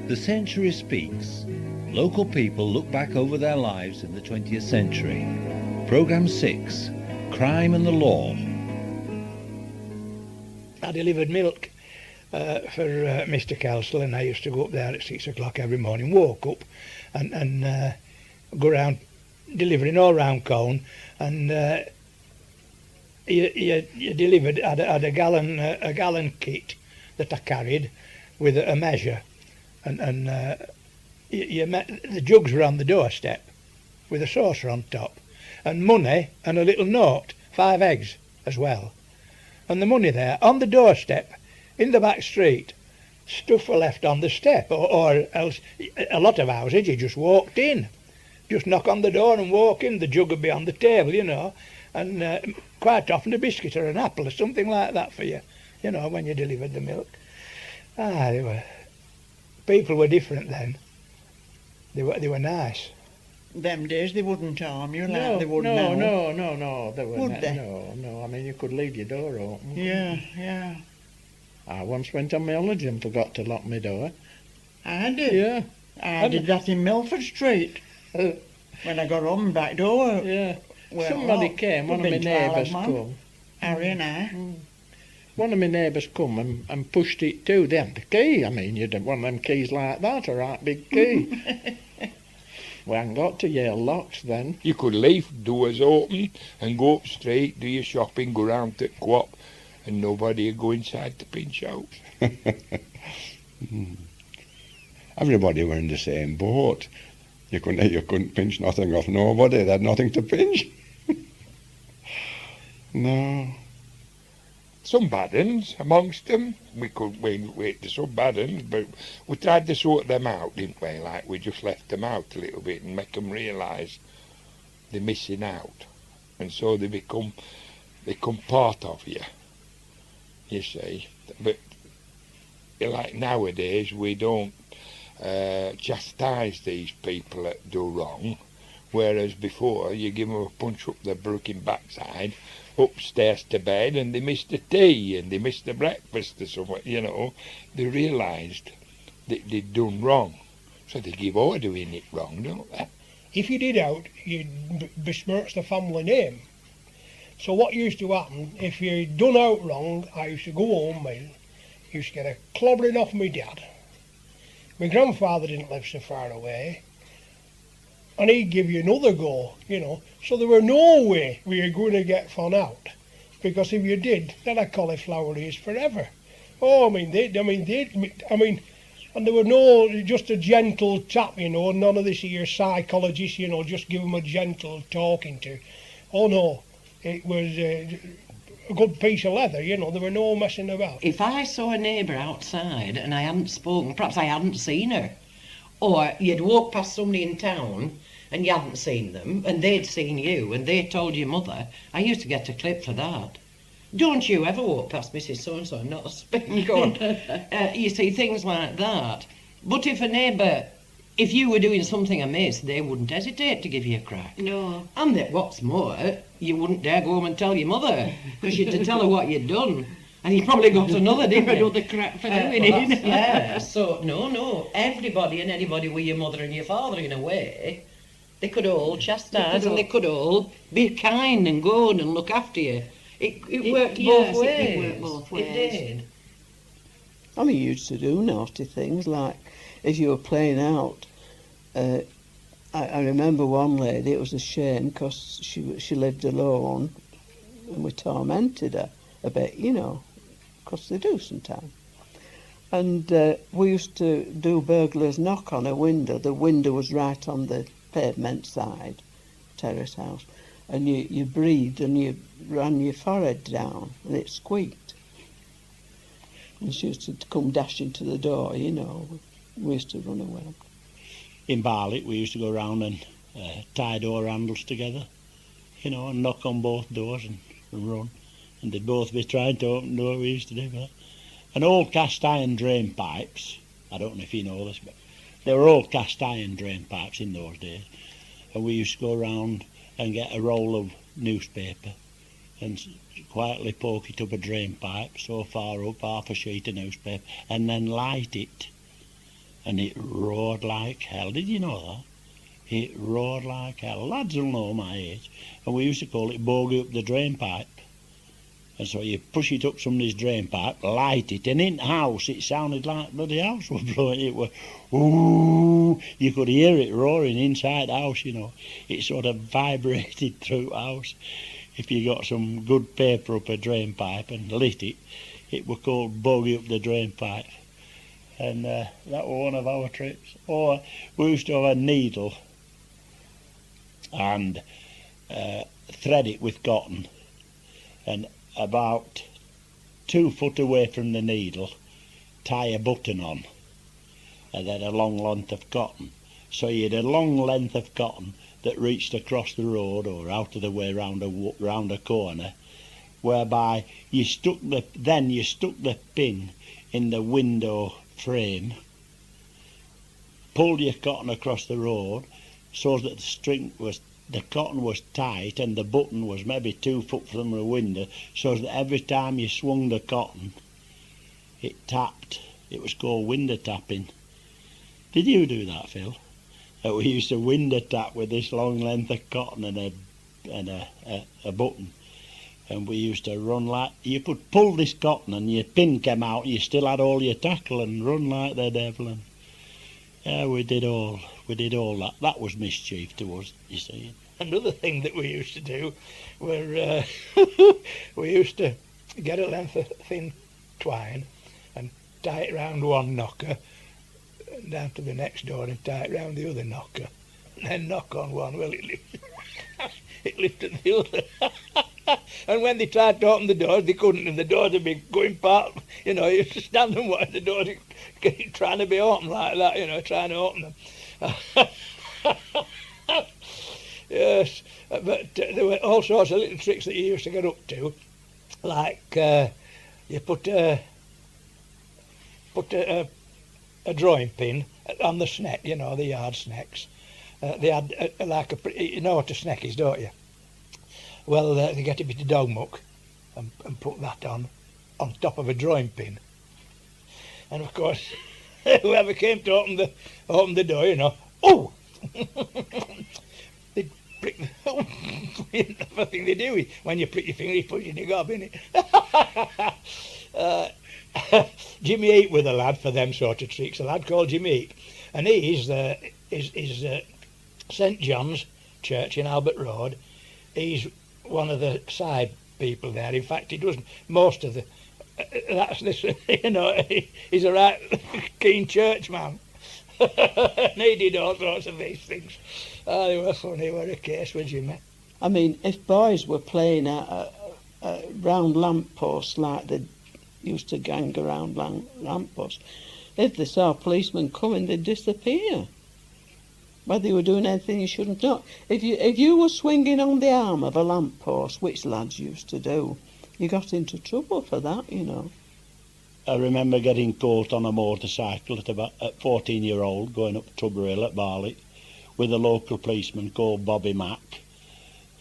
The Century Speaks. Local people look back over their lives in the 20th century. Programme 6. Crime and the Law. I delivered milk for Mr. Kelsall, and I used to go up there at 6 o'clock every morning, walk up and go around delivering all round Colne, and you delivered, had a gallon kit that I carried with a measure, and the jugs were on the doorstep with a saucer on top, and money and a little note, 5 eggs as well. And the money there on the doorstep in the back street. Stuff were left on the step, or else a lot of houses you just walked in, just knock on the door and walk in. The jug would be on the table, you know, and quite often a biscuit or an apple or something like that for you, you know, when you delivered the milk. People were different then. They were nice. Them days they wouldn't harm you like No, they would now. no, they Would wouldn't. they? No, I mean, you could leave your door open. Yeah. I once went on my holiday and forgot to lock my door. I did. Yeah. I did that in Milford Street. When I got home, back door. Yeah. Well, Somebody came, one of my been 12 neighbours man. come. Harry and I. One of my neighbours come and pushed it too. They had the key. I mean, you'd have one of them keys like that, a right big key. We hadn't got to Yale locks then. You could leave doors open and go up street, do your shopping, go round to the co-op, and nobody would go inside to pinch out. Everybody were in the same boat. You couldn't pinch nothing off nobody. They had nothing to pinch. No. Some bad uns amongst them. We could wait to some bad uns, but we tried to sort them out, didn't we? Like, we just left them out a little bit and make them realise they're missing out. And so they become part of you see. But like nowadays, we don't chastise these people that do wrong, whereas before you give them a punch up their brooking backside, upstairs to bed, and they missed the tea and they missed the breakfast or something, you know. They realised that they'd done wrong, so they give over doing it wrong, don't they? If you did out, you'd besmirch the family name. So what used to happen, if you'd done out wrong, I used to go home and used to get a clobbering off my dad. My grandfather didn't live so far away, and he'd give you another go, you know. So there were no way we were going to get found out, because if you did, then a cauliflower ears forever. Oh, and there were no, just a gentle tap, you know, none of this here psychologist, you know, just give them a gentle talking to. Oh no, it was a good piece of leather, you know, there were no messing about. If I saw a neighbour outside and I hadn't spoken, perhaps I hadn't seen her, or you'd walk past somebody in town and you hadn't seen them, and they'd seen you, and they told your mother, I used to get a clip for that. Don't you ever walk past Mrs. So-and-so and not a spin gun. You see, things like that. But if a neighbour, if you were doing something amiss, they wouldn't hesitate to give you a crack. No. And that, what's more, you wouldn't dare go home and tell your mother, because you'd to tell her what you'd done. And you probably got another, didn't you? Another crack for doing it. Yeah, so, no, everybody and anybody with your mother and your father, in a way, they could all chastise and they could all be kind and good and look after you. It worked both ways. It worked both ways. It did. I mean, you used to do nasty things, like if you were playing out. I remember one lady, it was a shame because she lived alone and we tormented her a bit, you know, because they do sometimes. And we used to do burglar's knock on a window. The window was right on the pavement side, terrace house, and you breathed and you ran your forehead down and it squeaked. And she used to come dashing to the door, you know. We used to run away. In Barlett we used to go round and tie door handles together you know, and knock on both doors and run. And they'd both be trying to open the door. We used to do that. And old cast iron drain pipes, I don't know if you know this, but they were all cast iron drain pipes in those days. And we used to go around and get a roll of newspaper and quietly poke it up a drain pipe so far up, half a sheet of newspaper, and then light it. And it roared like hell. Did you know that? It roared like hell. Lads will know my age. And we used to call it bogey up the drain pipe. And so you push it up somebody's drain pipe, light it, and in the house it sounded like bloody house was blowing. It was, ooh, you could hear it roaring inside the house, you know. It sort of vibrated through the house. If you got some good paper up a drain pipe and lit it, it was called bogey up the drain pipe. And that was one of our tricks. Or we used to have a needle and thread it with cotton, and about 2 foot away from the needle tie a button on, and then a long length of cotton. So you had a long length of cotton that reached across the road or out of the way round a corner, whereby you stuck the pin in the window frame, pulled your cotton across the road so that the cotton was tight and the button was maybe 2 foot from the window, so that every time you swung the cotton it tapped. It was called window tapping. Did you do that, Phil? We used to window tap with this long length of cotton and a button, and we used to run like, you could pull this cotton and your pin came out, you still had all your tackle, and run like the devil. And yeah, we did all that. That was mischief to us, you see. Another thing that we used to do were we used to get a length of thin twine and tie it round one knocker down to the next door and tie it round the other knocker, and then knock on one. Well, it lifted the other. And when they tried to open the doors, they couldn't, and the doors would be going part, you know, you used to stand and watch the doors trying to be open like that, you know, trying to open them. Yes, but there were all sorts of little tricks that you used to get up to, like you put a drawing pin on the sneck, you know, the yard snecks. They had you know what a sneck is, don't you? Well, they get a bit of dog muck and put that on top of a drawing pin. And of course, whoever came to open the door, you know, oh! They'd prick the first thing they do is, when you prick your finger, you put your gob in it. Jimmy Eat was a lad for them sort of tricks, a lad called Jimmy Eat. And he's St John's Church in Albert Road. He's one of the side people there. In fact, he does most of the... that's this, you know, he's a right keen churchman. And he did all sorts of these things. Oh, they were funny, what a case with Jimmy. I mean, if boys were playing at a round lamppost like they used to gang around lampposts, if they saw a policeman coming, they'd disappear. Whether you were doing anything you shouldn't do. If you were swinging on the arm of a lamppost, which lads used to do, you got into trouble for that, you know. I remember getting caught on a motorcycle at 14-year-old going up Tubber Hill at Barley with a local policeman called Bobby Mack.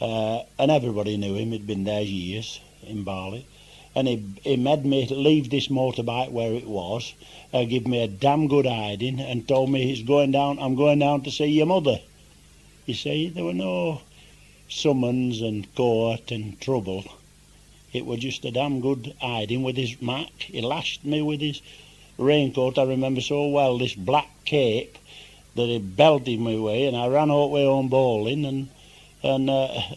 And everybody knew him, he'd been there years in Barley. And he made me leave this motorbike where it was, give me a damn good hiding, and told me I'm going down to see your mother. You see, there were no summons and court and trouble. It was just a damn good hiding with his Mac. He lashed me with his raincoat, I remember so well, this black cape that he belted me with, and I ran all the way home bowling, and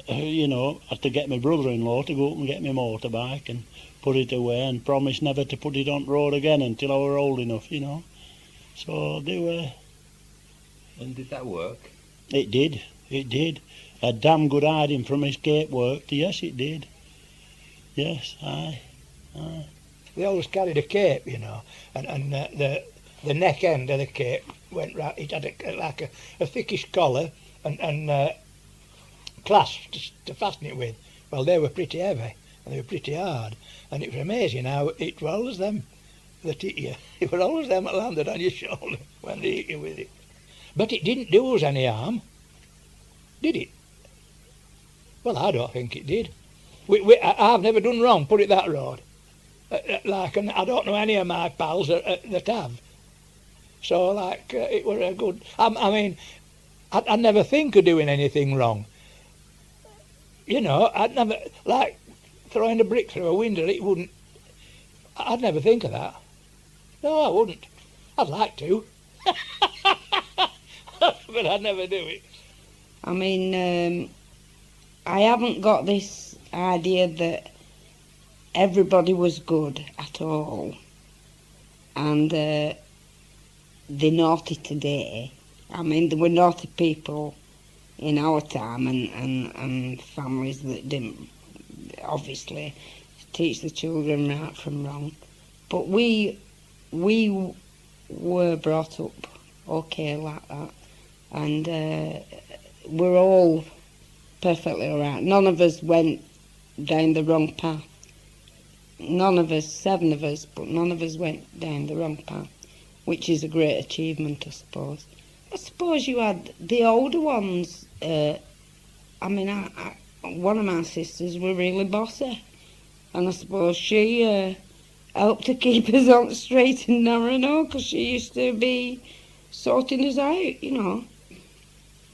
you know, had to get my brother-in-law to go up and get my motorbike and put it away, and promised never to put it on the road again until I were old enough, you know. So they were... And did that work? It did. A damn good hiding from his cape worked. Yes, it did. Yes, aye. They always carried a cape, you know, and the neck end of the cape went right. It had like a thickish collar, and clasps to fasten it with. Well, they were pretty heavy and they were pretty hard, and it was amazing how it were always them that hit you. It were always them that landed on your shoulder when they hit you with it. But it didn't do us any harm, did it? Well, I don't think it did. I've never done wrong, put it that road. And I don't know any of my pals that have. So, it were a good... I mean, I'd never think of doing anything wrong. You know, I'd never... Like, throwing a brick through a window, it wouldn't... I'd never think of that. No, I wouldn't. I'd like to. But I'd never do it. I mean, I haven't got this idea that everybody was good at all. And the naughty today, I mean, there were naughty people in our time and families that didn't, obviously, teach the children right from wrong. But we were brought up okay like that. And we're all perfectly all right. None of us went down the wrong path. None of us, 7 of us, but none of us went down the wrong path, which is a great achievement, I suppose. I suppose you had the older ones. I mean, one of my sisters were really bossy, and I suppose she helped to keep us on the straight and narrow, because she used to be sorting us out, you know.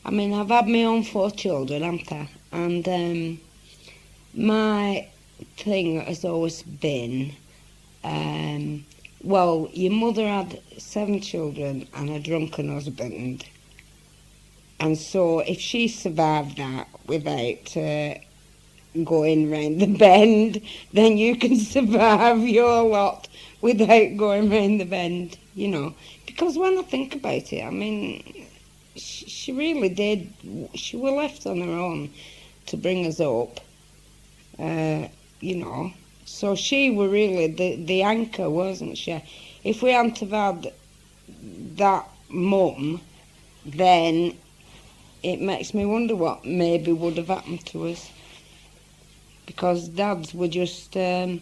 I mean, I've had my own 4 children, haven't I? And my thing has always been, well, your mother had 7 children and a drunken husband. And so if she survived that without going round the bend, then you can survive your lot without going round the bend, you know. Because when I think about it, I mean, she really did. She was left on her own to bring us up, you know. So she were really the anchor, wasn't she? If we hadn't have had that mum, then it makes me wonder what maybe would have happened to us. Because dads were just, went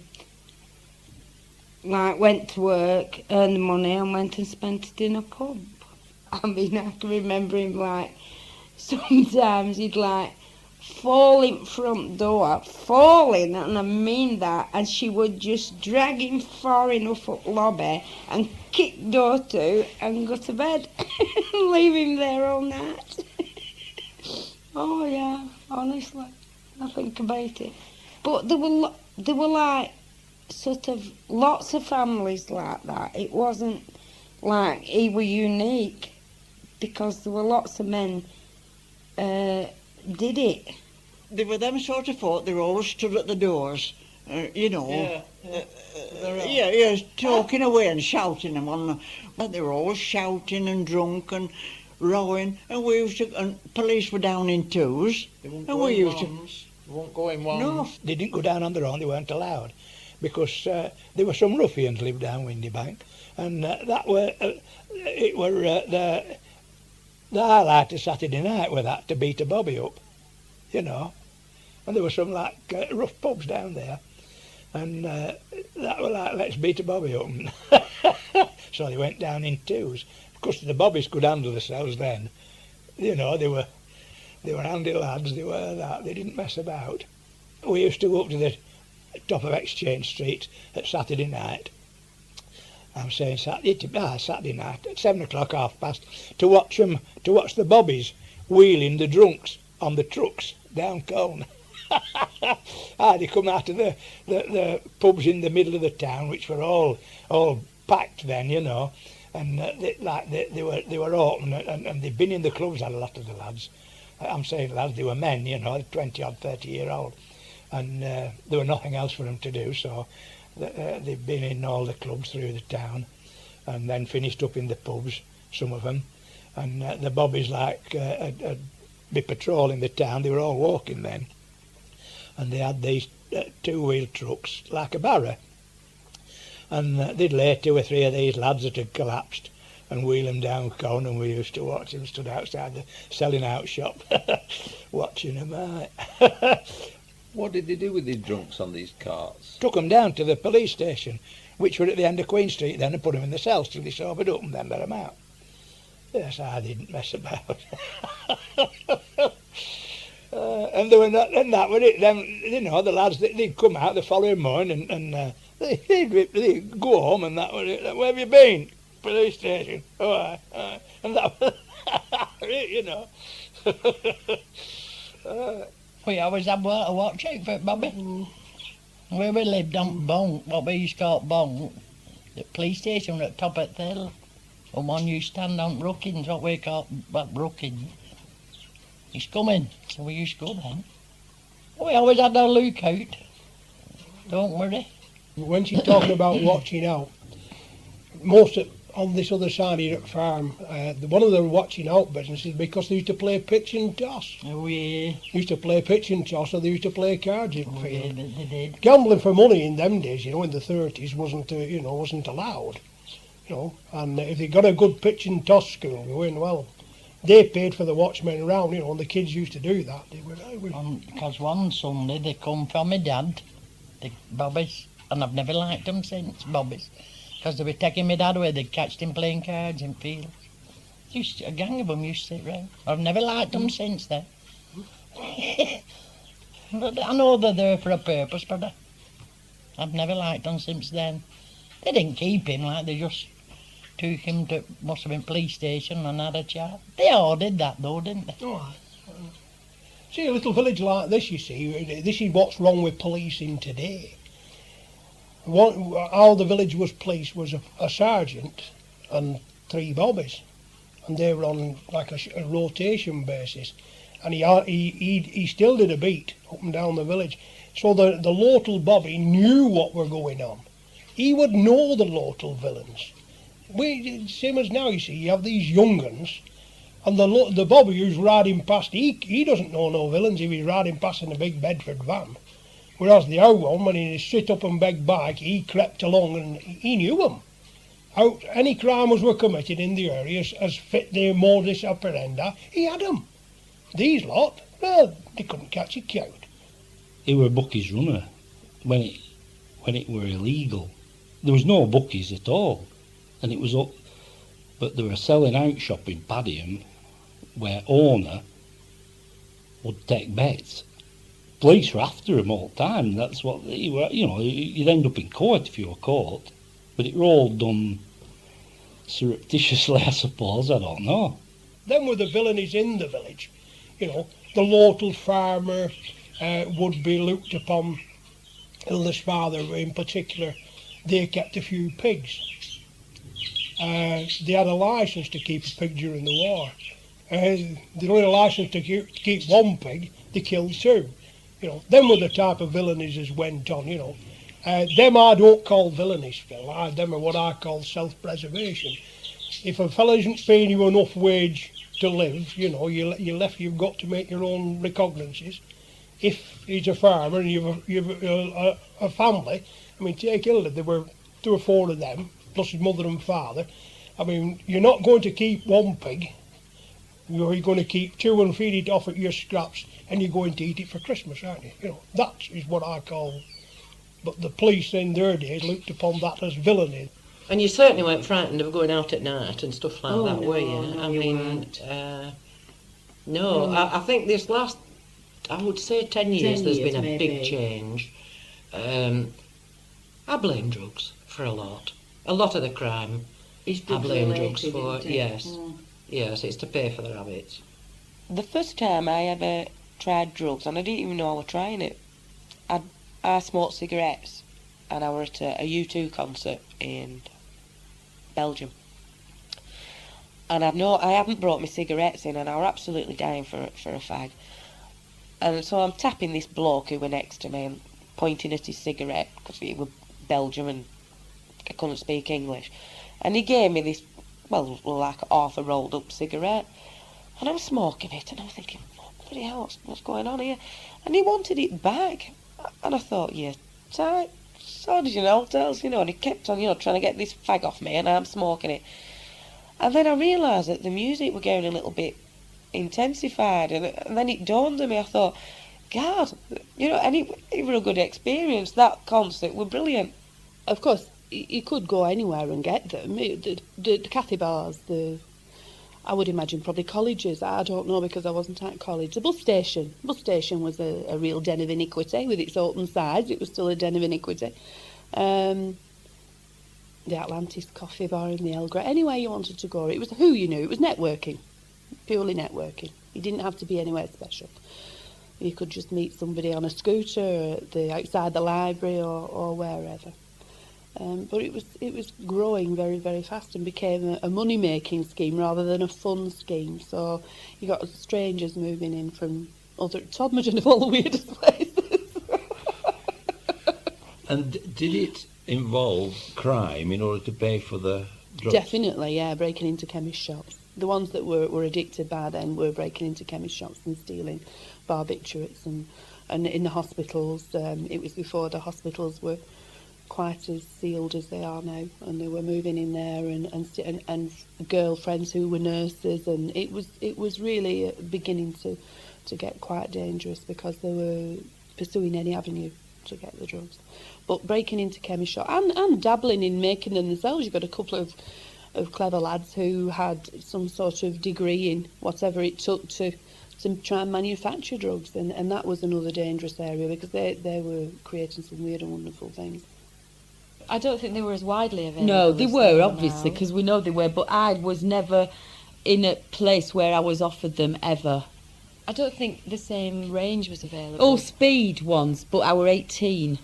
to work, earned the money and went and spent it in a pub. I mean, I can remember him, sometimes he'd, fall in front door, falling, and I mean that, and she would just drag him far enough up lobby and kick door to and go to bed and leave him there all night. Oh, yeah, honestly, I think about it. But there were sort of lots of families like that. It wasn't like he were unique, because there were lots of men did it. They were them sort of folk, they were always stood at the doors, you know. Yeah, talking away and shouting them on. But they were always shouting and drunk and rowing, and we used to, and police were down in 2s. And we used to. They won't go in ones. No, they didn't go down on their own, they weren't allowed. Because there were some ruffians lived down Windy Bank, and that were, it were the highlight of Saturday night with that, to beat a bobby up, you know. And there were some rough pubs down there, and that were let's beat a bobby up. So they went down in 2s. Of course, the bobbies could handle themselves then, you know. They were handy lads. They were that. They didn't mess about. We used to go up to the top of Exchange Street at Saturday night. I'm saying Saturday night at 7 o'clock, past, to watch the bobbies wheeling the drunks on the trucks down Colne. They come out of the pubs in the middle of the town, which were all packed then, you know, and they were open, and they'd been in the clubs, a lot of the lads. I'm saying lads, they were men, you know, 20-odd, 30-year-old, and there were nothing else for them to do, so they've been in all the clubs through the town, and then finished up in the pubs, some of them, and the bobbies be patrolling the town. They were all walking then, and they had these 2-wheel trucks like a barrow, and they'd lay 2 or 3 of these lads that had collapsed, and wheel them down Con, and we used to watch them stood outside the selling out shop watching them out. What did they do with these drunks on these carts? Took them down to the police station, which were at the end of Queen Street then, and put them in the cells till they sobered up and then let them out. Yes, I didn't mess about. And they were not, and that was it. Then, you know, the lads, they'd come out the following morning and they'd go home and that was it. Where have you been? Police station. Oh, aye. And that was it, you know. We always had a watch out for it, Bobby. Where we lived on Bunk, what we used to call Bunk, the police station at top of the hill. And one used to stand on Brookings, what we call Brookings. He's coming, so we used to go then. We always had our lookout. Don't worry. When she's talking about watching out, most on this other side here at farm, one of the watching out businesses because they used to play pitch and toss. Oh yeah. They used to play pitch and toss, or they used to play cards in the Oh field. yeah, they did. Gambling for money in them days, you know, in the 30s, wasn't allowed. You know, and if they got a good pitch and toss school going, well, they paid for the watchmen around, you know, and the kids used to do that. They were, Because one Sunday they come from my dad, the Bobbies, and I've never liked them since, Bobbies. Because they were taking my dad away, they'd catch him playing cards in fields. A gang of them used to sit round. I've never liked them since then. But I know they're there for a purpose, but I've never liked them since then. They didn't keep him, like they just took him to, must have been police station and had a chat. They all did that though, didn't they? oh, see, a little village like this, you see, this is what's wrong with policing today. How the village was policed was a sergeant and 3 bobbies, and they were on like a rotation basis, and he still did a beat up and down the village. So the local bobby knew what were going on. He would know the local villains. Same as now, you see, you have these young uns, and the bobby who's riding past, he doesn't know no villains if he's riding past in a big Bedford van. Whereas the old one, when he sit up and big bike, he crept along and he knew them. How any crimes were committed in the area as fit their modus operandi, he had them. These lot, well, they couldn't catch a cow. He were bookies runner when it were illegal. There was no bookies at all, and it was up. But there were a selling out shop in Padiham where owner would take bets. Police were after him all the time. That's what they were. You know, you'd end up in court if you were caught. But it were all done surreptitiously, I suppose. I don't know. Them were the villainies in the village. You know, the local farmer would be looked upon. Hilda's father, in particular, they kept a few pigs. They had a licence to keep a pig during the war. They only had a licence to keep 1 pig. They killed 2. You know, them were the type of villainies as went on, you know. Them I don't call villainies, Phil. Them are what I call self-preservation. If a fella isn't paying you enough wage to live, you know, you've got to make your own recognizances. If he's a farmer and you've a family, I mean, take Hilda, there were 2 or 4 of them, plus his mother and father. I mean, you're not going to keep 1 pig. You're going to keep 2 and feed it off at your scraps, and you're going to eat it for Christmas, aren't you? You know, that is what I call. But the police in their days looked upon that as villainy. And you certainly weren't frightened of going out at night and stuff like that, no, were you? no, I you mean, weren't. no. I think this last, I would say 10 years, 10 there's years, been a maybe. big change. I blame drugs for a lot. A lot of the crime, It's I blame drugs drug-related, for, isn't it? yes. Mm. Yes, it's to pay for their habits. The first time I ever tried drugs, and I didn't even know I was trying it, I smoked cigarettes, and I was at a U2 concert in Belgium. And I haven't brought my cigarettes in, and I was absolutely dying for a fag. And so I'm tapping this bloke who were next to me and pointing at his cigarette, because he was Belgium and I couldn't speak English. And he gave me this, well, like half a rolled up cigarette. And I was smoking it, and I was thinking, bloody hell, what's going on here? And he wanted it back. And I thought, yeah, tight. So did you know, tells, you know, and he kept on, you know, trying to get this fag off me, and I'm smoking it. And then I realised that the music were getting a little bit intensified, and then it dawned on me, I thought, God, and it was a good experience. That concert was brilliant. Of course, you could go anywhere and get them. The Cathy bars, I would imagine probably colleges. I don't know because I wasn't at college. The bus station was a real den of iniquity with its open sides. It was still a den of iniquity. The Atlantis coffee bar in the Elgra. Anywhere you wanted to go, it was who you knew. It was networking, purely networking. You didn't have to be anywhere special. You could just meet somebody on a scooter outside the library or wherever. But it was growing very, very fast and became a money-making scheme rather than a fun scheme. So you got strangers moving in from other Todmorden of all the weirdest places. And did it involve crime in order to pay for the drugs? Definitely, yeah, breaking into chemist shops. The ones that were addicted by then were breaking into chemist shops and stealing barbiturates and in the hospitals. It was before the hospitals were quite as sealed as they are now, and they were moving in there and girlfriends who were nurses, and it was really beginning to get quite dangerous because they were pursuing any avenue to get the drugs. But breaking into chemist shop and dabbling in making them themselves. You've got a couple of clever lads who had some sort of degree in whatever it took to try and manufacture drugs, and that was another dangerous area because they were creating some weird and wonderful things. I don't think they were as widely available. No, they were, now. obviously, because we know they were, but I was never in a place where I was offered them ever. I don't think the same range was available. Oh, Speed once, but I were 18.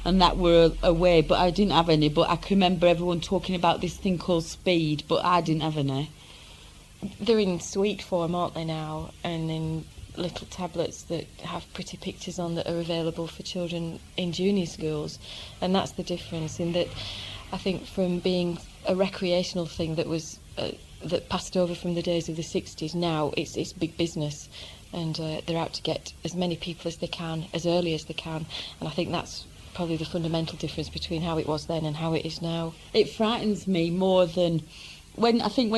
And that were away, but I didn't have any. But I can remember everyone talking about this thing called Speed, but I didn't have any. They're in sweet form, aren't they now? And in little tablets that have pretty pictures on that are available for children in junior schools. And that's the difference in that I think from being a recreational thing that was that passed over from the days of the 60s, now it's big business, and they're out to get as many people as they can as early as they can, and I think that's probably the fundamental difference between how it was then and how it is now. It frightens me more than when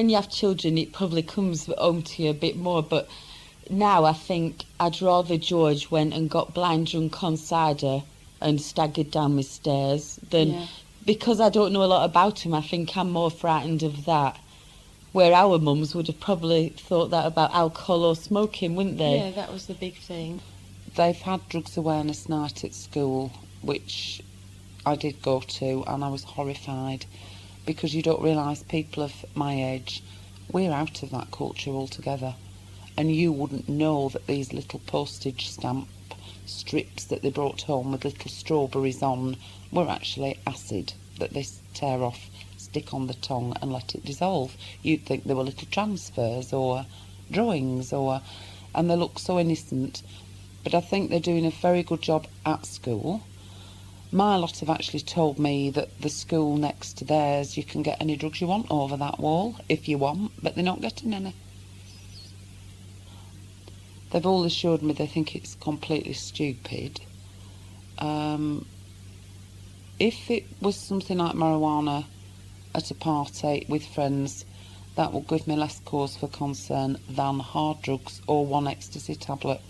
you have children, it probably comes home to you a bit more, but now I think I'd rather George went and got blind drunk on cider and staggered down my stairs than because I don't know a lot about him. I think I'm more frightened of that, where our mums would have probably thought that about alcohol or smoking, wouldn't they? Yeah, that was the big thing. They've had drugs awareness night at school, which I did go to, and I was horrified because you don't realise people of my age, we're out of that culture altogether. And you wouldn't know that these little postage stamp strips that they brought home with little strawberries on were actually acid that they tear off, stick on the tongue and let it dissolve. You'd think they were little transfers or drawings, and they look so innocent. But I think they're doing a very good job at school. My lot have actually told me that the school next to theirs, you can get any drugs you want over that wall, if you want, but they're not getting any. They've all assured me they think it's completely stupid. If it was something like marijuana at a party with friends, that would give me less cause for concern than hard drugs or one ecstasy tablet.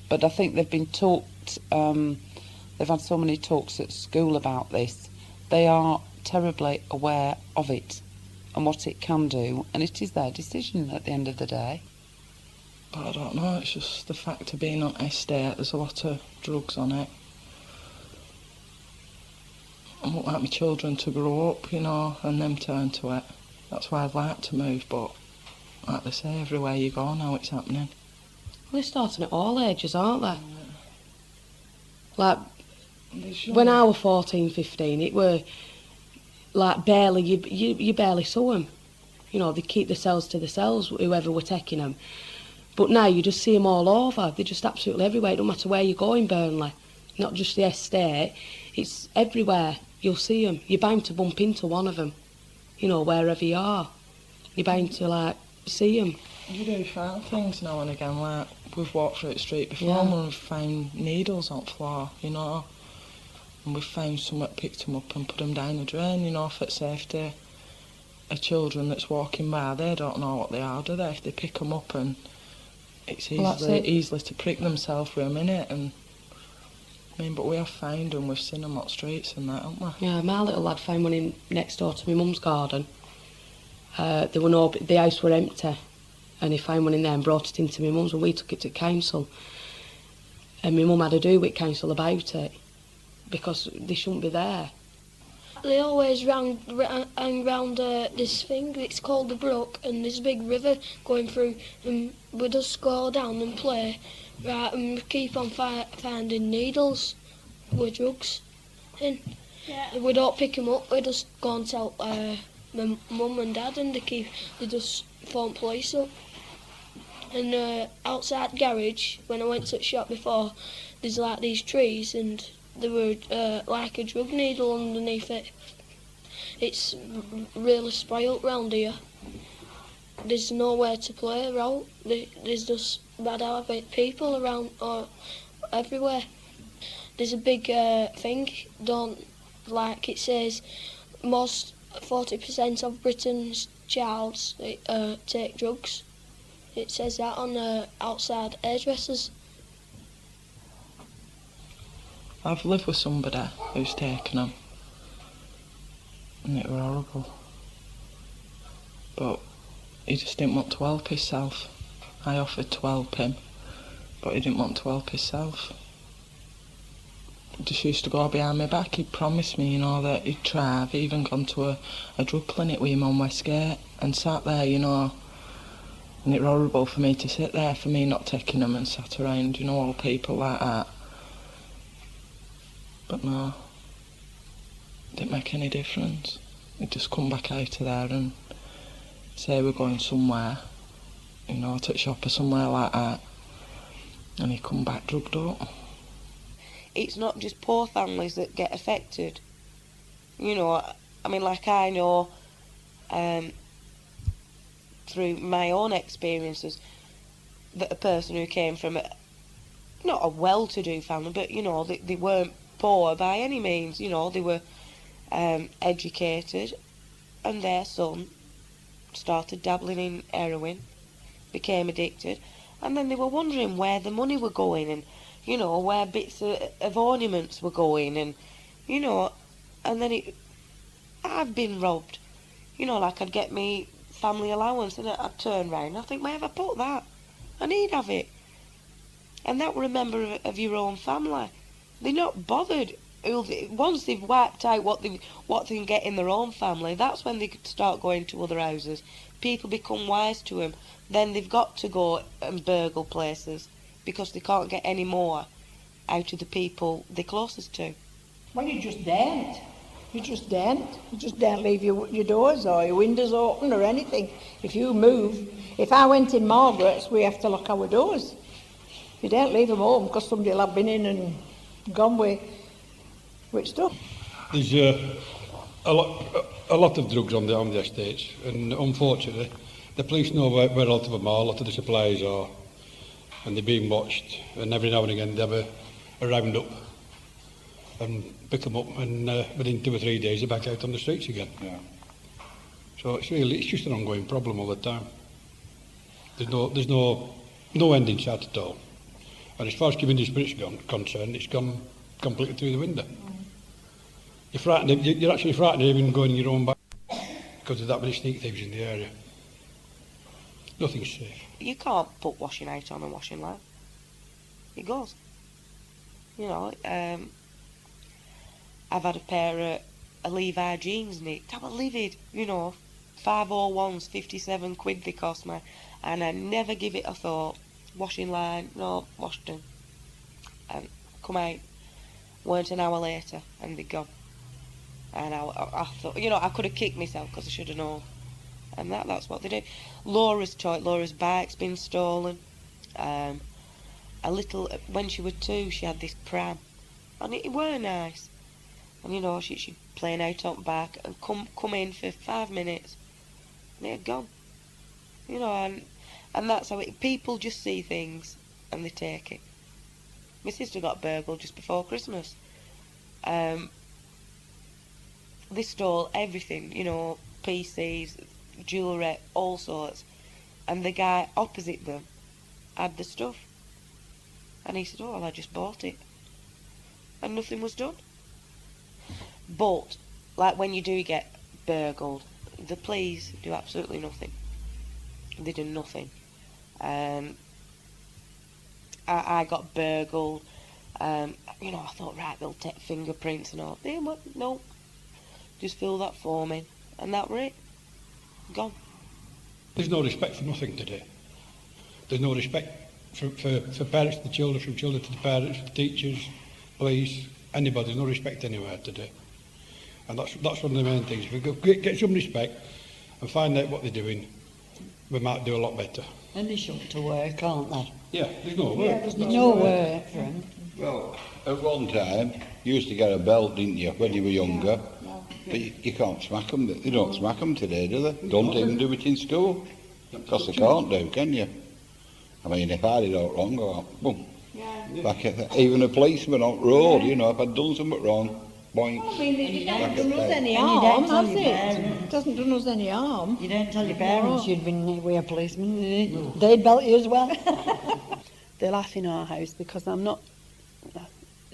But I think they've been talked, they've had so many talks at school about this. They are terribly aware of it and what it can do, and it is their decision at the end of the day. But I don't know, it's just the fact of being on estate, there's a lot of drugs on it. I wouldn't like my children to grow up, and them turn to it. That's why I'd like to move, but like they say, everywhere you go now it's happening. Well, they're starting at all ages, aren't they? Like, when I was 14, 15, it were like barely, you barely saw them. They keep themselves to themselves, whoever were taking them. But now you just see them all over. They're just absolutely everywhere. It don't matter where you go in Burnley. Not just the estate. It's everywhere. You'll see them. You're bound to bump into one of them. Wherever you are. You're bound to, see them. You do find things now and again, like we've walked through the street before and we've found needles on the floor, and we've found someone picked them up and put them down the drain, for safety. children that's walking by, they don't know what they are, do they? If they pick them up, and it's Well, that's it. easily to prick themselves with them, innit? And I mean, but we have found them, we've seen them on streets and that, haven't we? Yeah, my little lad found one in next door to my mum's garden. There were no, the house were empty, and he found one in there and brought it into my mum's, and we took it to council. And my mum had to do with council about it, because they shouldn't be there. They always hang round this thing, it's called the brook, and there's a big river going through, and we just go down and play, right, and we keep on finding needles with drugs in. Yeah. We don't pick them up, we just go and tell my mum and dad, and they just phone police up. And outside the garage, when I went to the shop before, there's like these trees, and there were like a drug needle underneath it. It's really spoilt round here. There's nowhere to play around. There's just bad habit people around everywhere. There's a big thing done, like it says, most 40% of Britain's childs take drugs. It says that on outside hairdressers. I've lived with somebody who's taken them, and it were horrible. But he just didn't want to help himself. I offered to help him, but he didn't want to help himself. He just used to go behind my back. He'd promised me, that he'd try. I've even gone to a drug clinic with him on Westgate and sat there, and it was horrible for me to sit there, for me not taking them and sat around, all people like that. But no, it didn't make any difference. He'd just come back out of there and say we're going somewhere, to a shop or somewhere like that, and he'd come back drugged up. It's not just poor families that get affected. Like I know, through my own experiences, that a person who came from not a well-to-do family, but they weren't poor by any means. They were educated, and their son started dabbling in heroin, became addicted, and then they were wondering where the money were going, and where bits of ornaments were going, and and then I've been robbed. Like I'd get me family allowance, and I'd turn round and I think, where have I put that? I need have it. And that were a member of your own family. They're not bothered. Once they've wiped out what they can get in their own family, that's when they could start going to other houses. People become wise to them. Then they've got to go and burgle places because they can't get any more out of the people they're closest to. Well, you just daren't. You just daren't leave your doors or your windows open or anything. If you move, if I went in Margaret's, we have to lock our doors. You don't leave them home because somebody will have been in and gone with stuff. There's a lot of drugs on the estates, and unfortunately, the police know where a lot of them are, a lot of the suppliers are, and they're being watched. And every now and again, they have a round up and pick them up, and within 2 or 3 days, they're back out on the streets again. Yeah. So it's just an ongoing problem all the time. There's no end in sight at all. And as far as community spirit's concerned, it's gone completely through the window. You're actually frightened of even going your own back because of that many sneak thieves in the area. Nothing's safe. You can't put washing out on a washing line. It goes. I've had a pair of Levi jeans nicked. I was livid, 501s, 57 quid they cost me, and I never give it a thought. Washing line, no, washed them. And come out, weren't an hour later, and they'd gone. And I thought, I could have kicked myself because I should have known. And that's what they do. Laura's bike's been stolen. When she was 2, she had this pram, and it were nice. And she'd playing out on back and come in for 5 minutes, and it had gone. And that's how people just see things and they take it. My sister got burgled just before Christmas. They stole everything, PCs, jewellery, all sorts. And the guy opposite them had the stuff. And he said, oh, well, I just bought it. And nothing was done. But, like when you do get burgled, the police do absolutely nothing. They do nothing. I got burgled. I thought, right, they'll take fingerprints and all. They went, no. Just fill that form in. And that were it. Gone. There's no respect for nothing today. There's no respect for parents to the children, from children to the parents, teachers, police, anybody. There's no respect anywhere today. And that's one of the main things. If we get some respect and find out what they're doing, we might do a lot better. And they shouldn't to work, aren't they? Yeah, there's no work. Yeah, there's no work for them. Well, at one time, you used to get a belt, didn't you, when you were younger? But you can't smack them. They don't smack them today, do they? Don't even do it in school. Because they can't do, can you? I mean, if I did all wrong, go out, boom. Back at even a policeman on the road, you know, if I'd done something wrong, boink. I mean, it back hasn't done us at any bed. harm, has it? It doesn't do us any harm. You don't tell your parents you'd been with a policeman. No. They'd belt you as well. They laugh in our house because I'm not...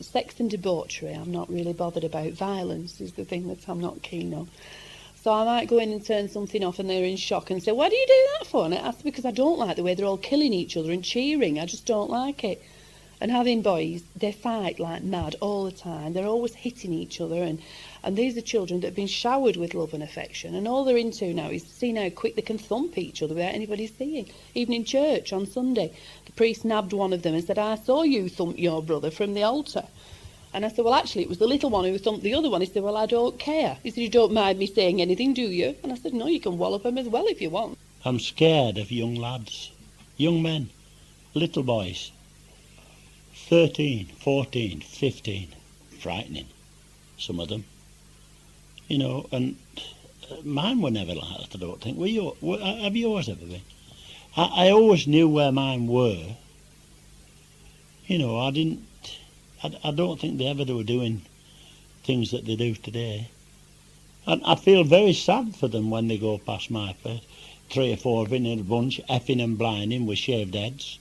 Sex and debauchery, I'm not really bothered about. Violence is the thing that I'm not keen on. So I might go in and turn something off and they're in shock and say, why do you do that for? And that's because I don't like the way they're all killing each other and cheering. I just don't like it. And having boys, they fight like mad all the time. They're always hitting each other. And these are children that have been showered with love and affection. And all they're into now is seeing how quick they can thump each other without anybody seeing. Even in church on Sunday, the priest nabbed one of them and said, I saw you thump your brother from the altar. And I said, well, actually, it was the little one who thumped the other one. He said, well, I don't care. He said, you don't mind me saying anything, do you? And I said, no, you can wallop him as well if you want. I'm scared of young lads, young men, little boys, 13, 14, 15, frightening, some of them. You know, and mine were never like that, I don't think. Have yours ever been? I always knew where mine were. You know, I don't think they ever were doing things that they do today. And I feel very sad for them when they go past my place. 3 or 4 of them in a bunch, effing and blinding with shaved heads.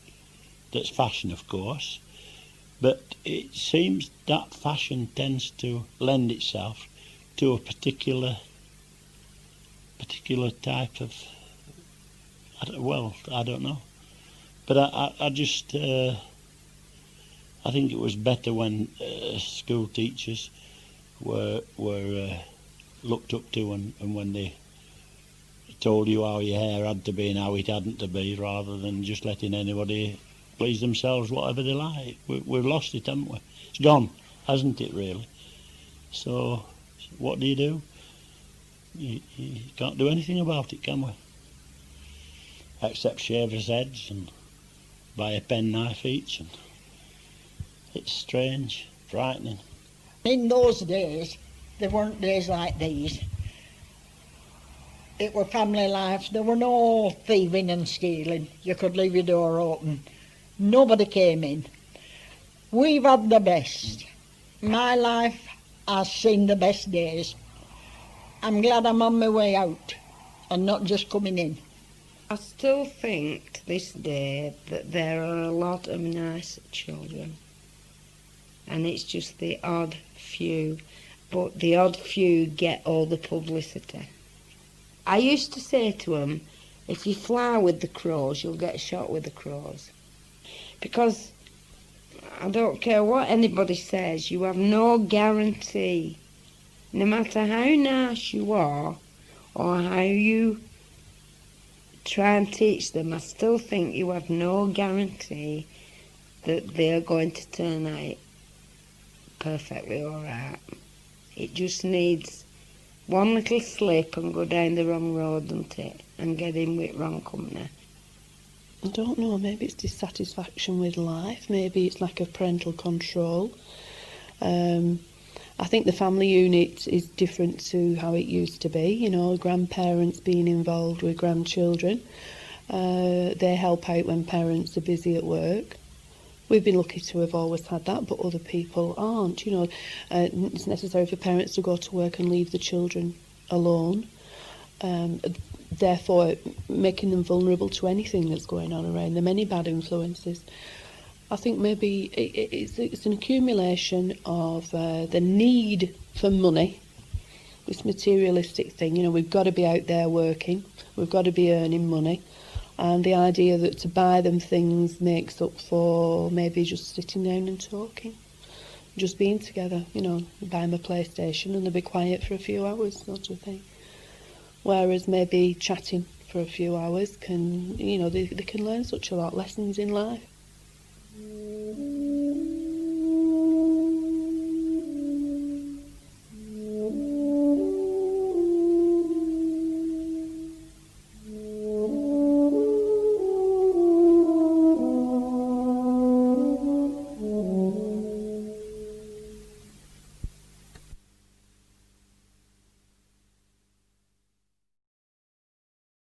That's fashion, of course. But it seems that fashion tends to lend itself to a particular type of... I don't know. But I just... I think it was better when school teachers were looked up to and when they told you how your hair had to be and how it hadn't to be, rather than just letting anybody please themselves whatever they like. We've lost it, haven't we? It's gone, hasn't it, really? So what do? You can't do anything about it, can we? Except shave our heads and buy a penknife each. And it's strange, frightening. In those days, there weren't days like these. It were family life. There were no thieving and stealing. You could leave your door open. Nobody came in. We've had the best. My life has seen the best days. I'm glad I'm on my way out and not just coming in. I still think to this day that there are a lot of nice children. And it's just the odd few. But the odd few get all the publicity. I used to say to them, if you fly with the crows, you'll get shot with the crows. Because I don't care what anybody says, you have no guarantee. No matter how nice you are, or how you try and teach them, I still think you have no guarantee that they're going to turn out perfectly all right. It just needs one little slip and go down the wrong road, doesn't it? And get in with wrong company. I don't know, maybe it's dissatisfaction with life, maybe it's lack of parental control. I think the family unit is different to how it used to be, you know, grandparents being involved with grandchildren. They help out when parents are busy at work. We've been lucky to have always had that, but other people aren't, you know. It's necessary for parents to go to work and leave the children alone. therefore making them vulnerable to anything that's going on around them, any bad influences. I think maybe it's an accumulation of the need for money, this materialistic thing. You know, we've got to be out there working, we've got to be earning money, and the idea that to buy them things makes up for maybe just sitting down and talking, just being together. You know, buy them a PlayStation and they'll be quiet for a few hours, sort of thing. Whereas maybe chatting for a few hours can, you know, they can learn such a lot, lessons in life.